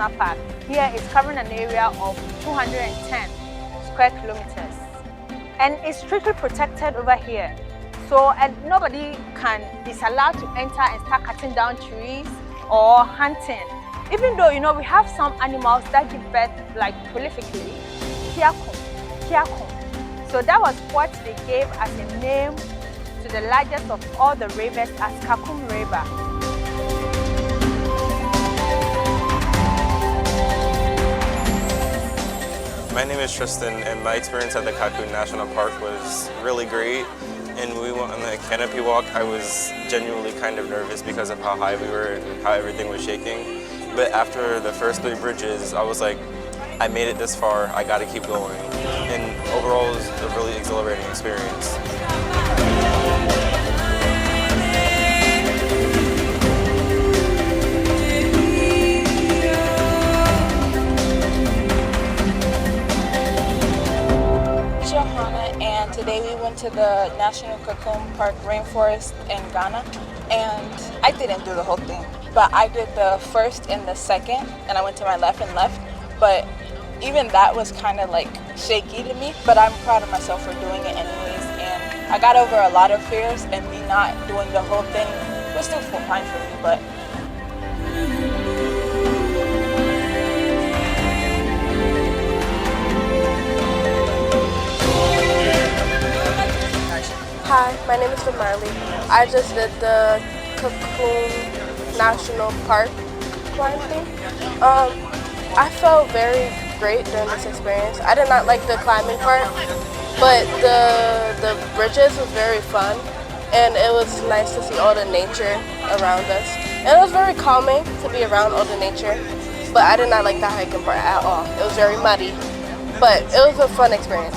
National Park. Here it's covering an area of 210 square kilometers. And it's strictly protected over here. So, and nobody is allowed to enter and start cutting down trees or hunting. Even though, we have some animals that give birth like prolifically, Kakum. So that was what they gave as a name to the largest of all the rivers as Kakum River. My name is Tristan, and my experience at the Kakum National Park was really great. And we went on the Canopy walk. I was genuinely kind of nervous because of how high we were and how everything was shaking. But after the first 3 bridges, I was like, I made it this far, I gotta keep going. And overall, it was a really exhilarating experience. And today we went to the National Kakum Park Rainforest in Ghana, and I didn't do the whole thing, but I did the first and the second, and I went to my left and left, but even that was kind of like shaky to me, but I'm proud of myself for doing it anyways, and I got over a lot of fears, and me not doing the whole thing was still fine for me, but Hi, my name is Marley. I just did the Kakum National Park climbing. I felt very great during this experience. I did not like the climbing part, but the bridges was very fun, and it was nice to see all the nature around us. And it was very calming to be around all the nature, but I did not like the hiking part at all. It was very muddy, but it was a fun experience.